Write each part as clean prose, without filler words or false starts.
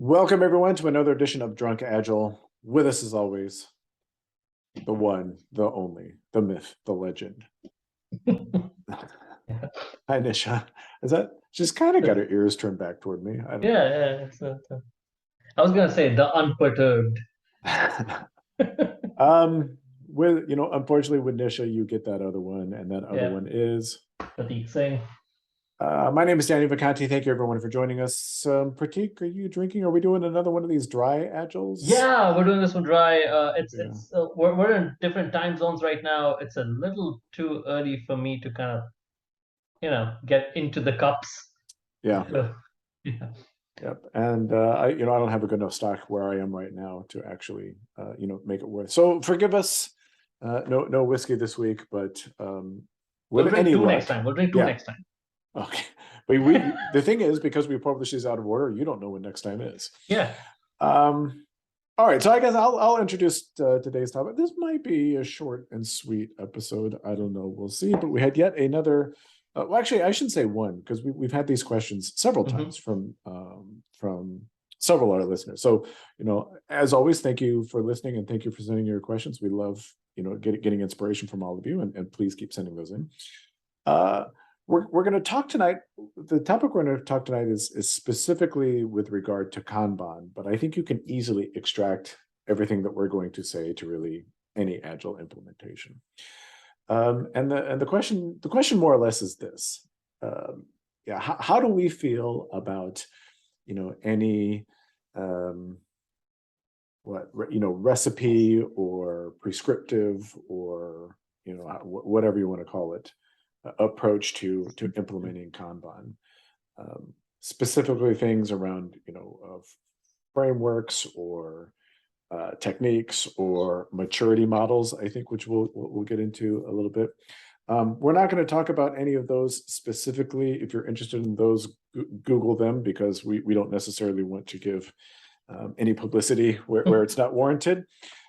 Welcome everyone to another edition of Drunk Agile. With us as always, the one, the only, the myth, the legend. Hi Nisha. Is that she's kind of got her ears turned back toward me? I don't Yeah. I was gonna say the unperturbed. know. With unfortunately with Nisha, you get that other one, and that other Yeah, one is Prateek saying. my name is Danny Vacanti. Thank you everyone for joining us. Prateek, are you drinking? Are we doing another one of these dry agiles? Yeah, we're doing this one dry. Yeah. We're in different time zones right now. It's a little too early for me to kind of get into the cups. Yeah. Yeah. Yep. And I don't have a good enough stock where I am right now to actually make it worth. So forgive us. No whiskey this week, but We'll with drink any two next luck, time. We'll drink two yeah. next time. Okay. But we the thing is, because we publish these out of order, you don't know what next time is. Yeah. Um, all right, so I guess I'll introduce today's topic. This might be a short and sweet episode. I don't know. We'll see. But we had yet another. Well, actually, I shouldn't say one because we've had these questions several times from several of our listeners. So as always, thank you for listening and thank you for sending your questions. We love getting inspiration from all of you, and please keep sending those in. Uh, we're going to talk tonight. The topic we're going to talk tonight is specifically with regard to Kanban, but I think you can easily extract everything that we're going to say to really any agile implementation. And the question more or less is this: yeah, how do we feel about any recipe or prescriptive or whatever you want to call it approach to implementing Kanban, specifically things around of frameworks or techniques or maturity models, I think, which we'll get into a little bit. We're not going to talk about any of those specifically. If you're interested in those, Google them, because we don't necessarily want to give any publicity where it's not warranted,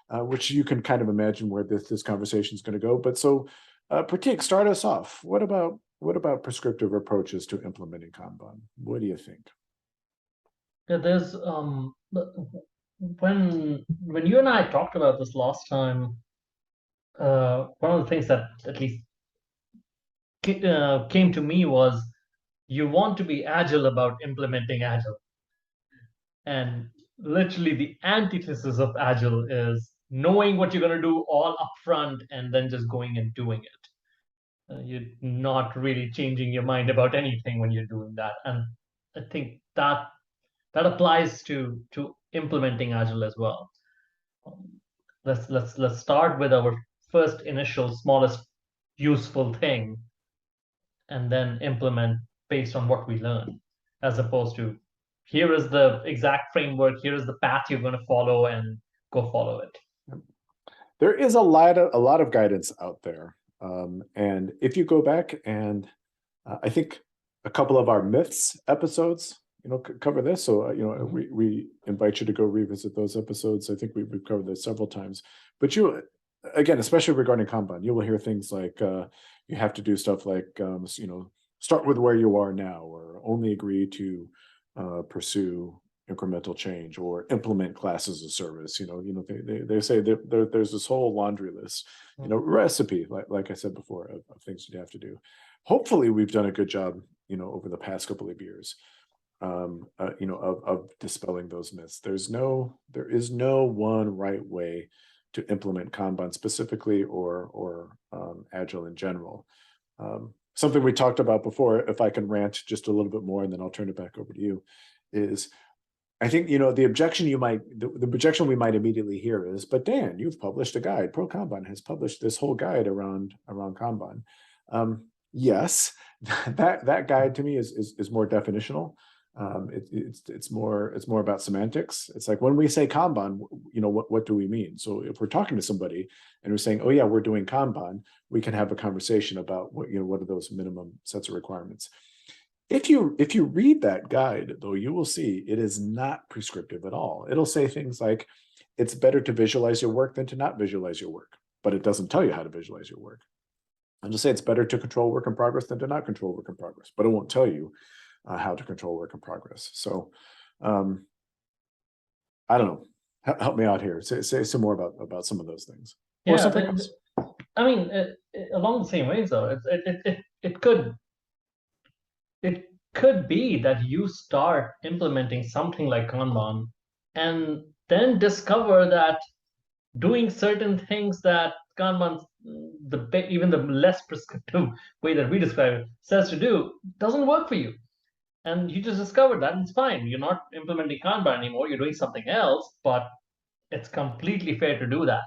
which you can kind of imagine where this conversation is going to go. But so, Prateek, start us off. What about prescriptive approaches to implementing Kanban? What do you think? Yeah, there's when you and I talked about this last time, one of the things that at least came to me was you want to be agile about implementing agile. And literally, the antithesis of agile is knowing what you're going to do all upfront and then just going and doing it. You're not really changing your mind about anything when you're doing that. And I think that applies to implementing agile as well. Um, let's start with our first initial smallest useful thing and then implement based on what we learn, as opposed to here is the exact framework, here is the path you're going to follow, and go follow it. There is a lot of guidance out there, and if you go back and I think a couple of our myths episodes, cover this. So we invite you to go revisit those episodes. I think we've covered this several times. But again, especially regarding Kanban, you will hear things like you have to do stuff like start with where you are now, or only agree to pursue incremental change, or implement classes of service. They say that there's this whole laundry list, recipe, like I said before, of things you have to do. Hopefully, we've done a good job, over the past couple of years, of dispelling those myths. There is no one right way to implement Kanban specifically, or Agile in general. Something we talked about before, if I can rant just a little bit more, and then I'll turn it back over to you, is I think the objection the objection we might immediately hear is, but Dan, you've published a guide. Pro Kanban has published this whole guide around Kanban. Yes, that guide to me is more definitional. It's more about semantics. It's like when we say Kanban, what do we mean? So if we're talking to somebody and we're saying, oh yeah, we're doing Kanban, we can have a conversation about what are those minimum sets of requirements. If you read that guide, though, you will see it is not prescriptive at all. It'll say things like, it's better to visualize your work than to not visualize your work, but it doesn't tell you how to visualize your work. And to say it's better to control work in progress than to not control work in progress, but it won't tell you how to control work in progress. So I don't know. Help me out here. Say some more about some of those things, or Yeah, something else. I mean, along the same ways, though, it could be that you start implementing something like Kanban, and then discover that doing certain things that Kanban, even the less prescriptive way that we describe it, says to do, doesn't work for you. And you just discovered that, and it's fine. You're not implementing Kanban anymore. You're doing something else, but it's completely fair to do that.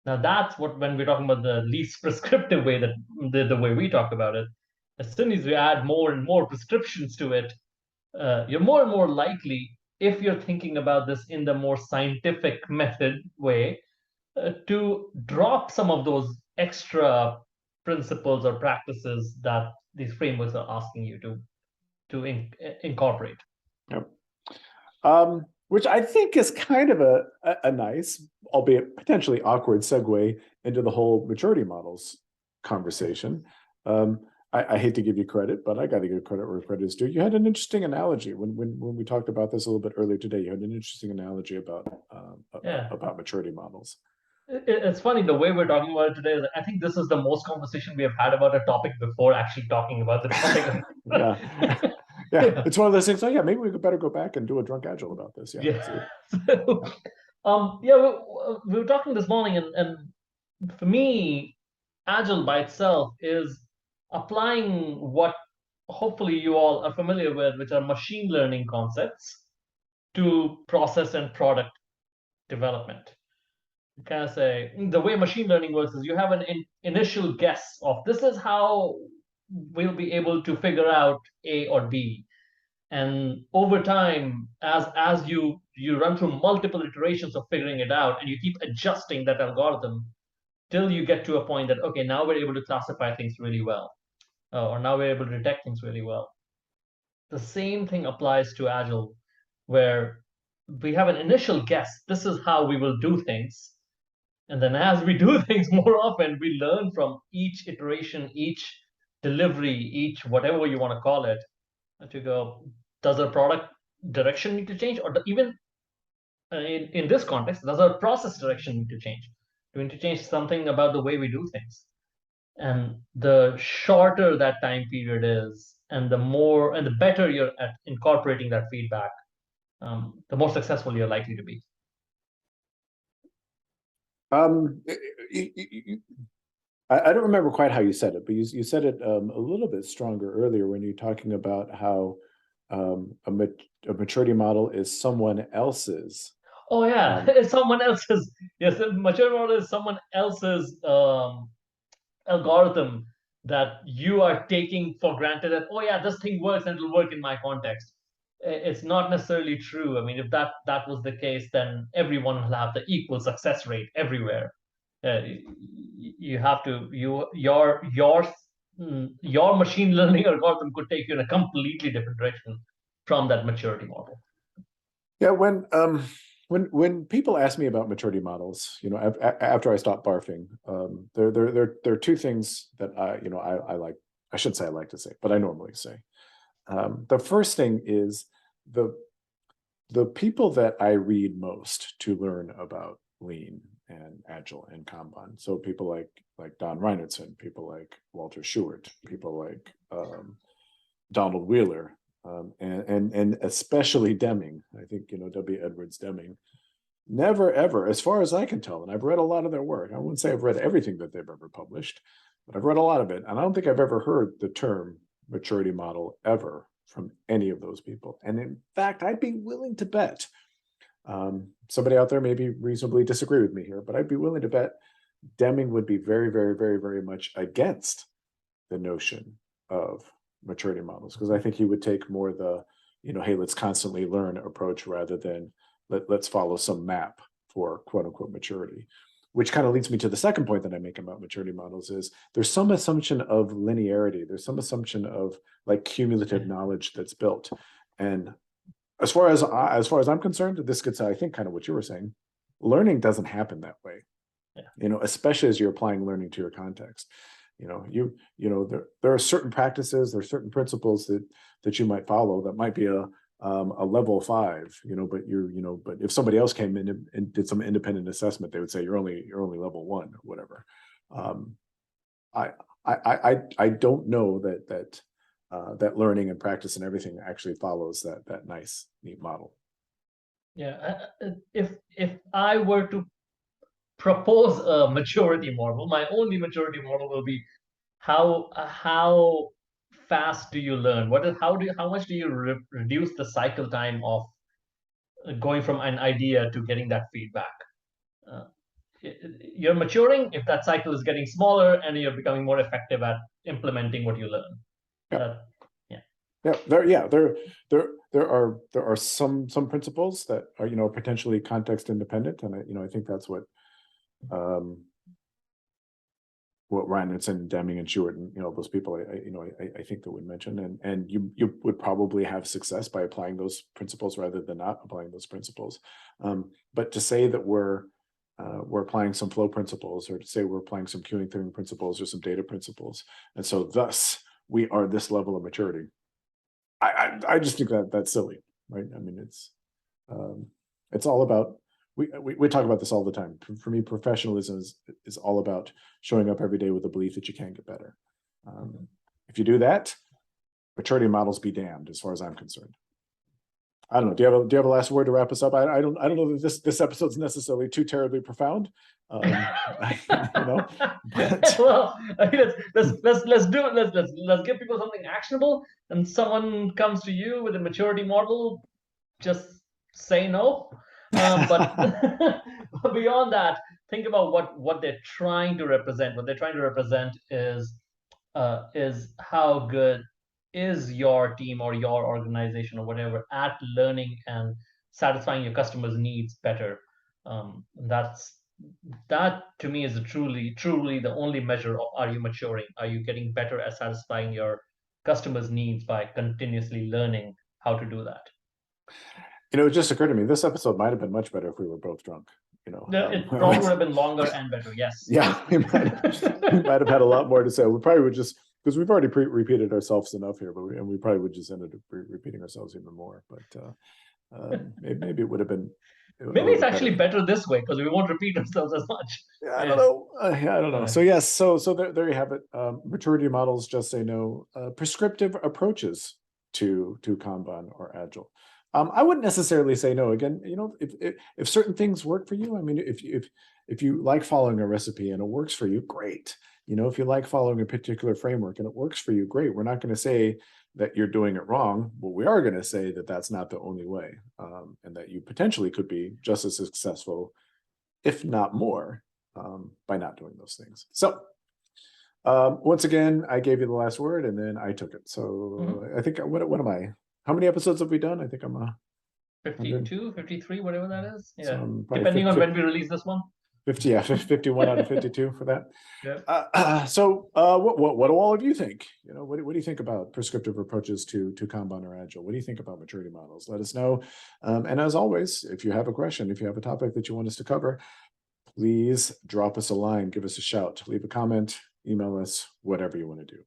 Now that's what when we're talking about the least prescriptive way, that the way we talk about it. As soon as you add more and more prescriptions to it, you're more and more likely, if you're thinking about this in the more scientific method way, to drop some of those extra principles or practices that these frameworks are asking you incorporate. Yep. Which I think is kind of a nice, albeit potentially awkward, segue into the whole maturity models conversation. I hate to give you credit, but I got to give credit where credit is due. You had an interesting analogy when we talked about this a little bit earlier today. You had an interesting analogy about maturity models. It's funny the way we're talking about it today. I think this is the most conversation we have had about a topic before actually talking about the topic. Yeah. Yeah, it's one of those things. Oh, yeah, maybe we better go back and do a Drunk Agile about this. Yeah. Yeah. So, yeah, we were talking this morning, and for me, Agile by itself is applying what hopefully you all are familiar with, which are machine learning concepts, to process and product development. You kind of say the way machine learning works is you have an initial guess of this is how we'll be able to figure out A or B. And over time, as you run through multiple iterations of figuring it out, and you keep adjusting that algorithm till you get to a point that, okay, now we're able to classify things really well, or now we're able to detect things really well. The same thing applies to Agile, where we have an initial guess, this is how we will do things. And then as we do things more often, we learn from each iteration, each delivery, each whatever you want to call it, to go, does our product direction need to change? Or even in this context, does our process direction need to change? Do we need to change something about the way we do things? And the shorter that time period is, and the better you're at incorporating that feedback, the more successful you're likely to be. I don't remember quite how you said it, but you said it a little bit stronger earlier when you're talking about how a maturity model is someone else's. Oh yeah, it's someone else's. Yes, a maturity model is someone else's algorithm that you are taking for granted that, oh yeah, this thing works and it'll work in my context. It's not necessarily true. I mean, if that was the case, then everyone will have the equal success rate everywhere. You have to your machine learning algorithm could take you in a completely different direction from that maturity model. Yeah, when people ask me about maturity models, after I stop barfing, there are two things that I like. I shouldn't say I like to say, but I normally say. The first thing is the people that I read most to learn about Lean and Agile and Kanban. So people like Don Reinertsen, people like Walter Schubert, people like Donald Wheeler, and especially Deming. I think W. Edwards Deming. Never ever, as far as I can tell, and I've read a lot of their work. I wouldn't say I've read everything that they've ever published, but I've read a lot of it, and I don't think I've ever heard the term maturity model ever from any of those people. And in fact, I'd be willing to bet, somebody out there maybe reasonably disagree with me here, but I'd be willing to bet Deming would be very, very, very, very much against the notion of maturity models, because I think he would take more the, hey, let's constantly learn approach rather than let's follow some map for quote unquote maturity. Which kind of leads me to the second point that I make about maturity models is there's some assumption of linearity. There's some assumption of like cumulative knowledge that's built. And as far as I'm concerned, this gets, I think, kind of what you were saying. Learning doesn't happen that way. Yeah. Especially as you're applying learning to your context. There are certain practices, there are certain principles that you might follow that might be a a level 5, but if somebody else came in and did some independent assessment, they would say you're only level 1 or whatever. I don't know that learning and practice and everything actually follows that nice, neat model. Yeah, if I were to propose a maturity model, my only maturity model will be how fast do you learn? How much do you reduce the cycle time of going from an idea to getting that feedback? Uh, you're maturing if that cycle is getting smaller and you're becoming more effective at implementing what you learn. Yeah. Yeah. There are some principles that are potentially context independent, and I think that's what Reinhardt, Deming, and Stewart, and those people I think that would mention, and you would probably have success by applying those principles rather than not applying those principles. But to say that we're applying some flow principles, or to say we're applying some queuing theory principles or some data principles, and so thus we are this level of maturity, I just think that's silly, right? I mean, it's all about, we talk about this all the time. For me, professionalism is all about showing up every day with the belief that you can get better. If you do that, maturity models be damned, as far as I'm concerned. I don't know. Do you have a last word to wrap us up? I don't know that this episode's necessarily too terribly profound. But well, let's do it. Let's give people something actionable. And someone comes to you with a maturity model, just say no. But beyond that, think about what they're trying to represent. What they're trying to represent is how good is your team or your organization or whatever at learning and satisfying your customers' needs better. That to me is truly the only measure of, are you maturing? Are you getting better at satisfying your customers' needs by continuously learning how to do that? It just occurred to me, this episode might have been much better if we were both drunk. It probably would have been longer and better. Yes. Yeah, we might have had a lot more to say. We probably would just, because we've already repeated ourselves enough here, but we probably would just end up repeating ourselves even more. But maybe it would have been. Maybe it's actually better this way, because we won't repeat ourselves as much. Yeah, I don't know. I don't know. So yes, so there you have it. Maturity models just say no. Prescriptive approaches to Kanban or Agile. I wouldn't necessarily say no. Again, if certain things work for you, I mean, if you like following a recipe and it works for you, great. If you like following a particular framework and it works for you, great. We're not going to say that you're doing it wrong. But we are going to say that that's not the only way, and that you potentially could be just as successful, if not more, by not doing those things. So once again, I gave you the last word and then I took it. So I think, what am I? How many episodes have we done? I think I'm 52, 53, whatever that is. Yeah. So depending on when we release this one. 51 out of 52 for that. Yeah. So what do all of you think? What do you think about prescriptive approaches to Kanban or Agile? What do you think about maturity models? Let us know. And as always, if you have a question, if you have a topic that you want us to cover, please drop us a line, give us a shout, leave a comment, email us, whatever you want to do.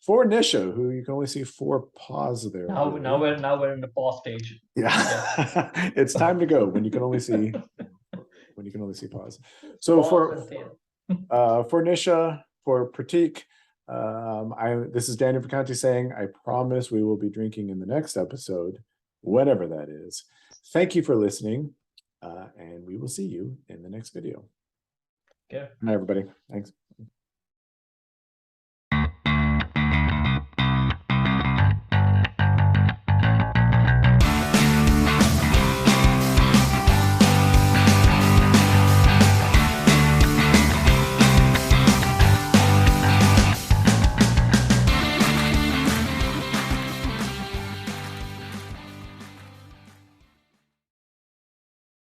For Nisha, who you can only see 4 paws there. Now we're in the pause stage. Yeah. It's time to go when you can only see pause. So for Nisha, for Prateek, this is Daniel Vacanti saying, I promise we will be drinking in the next episode, whenever that is. Thank you for listening, and we will see you in the next video. Okay. Bye, everybody. Thanks.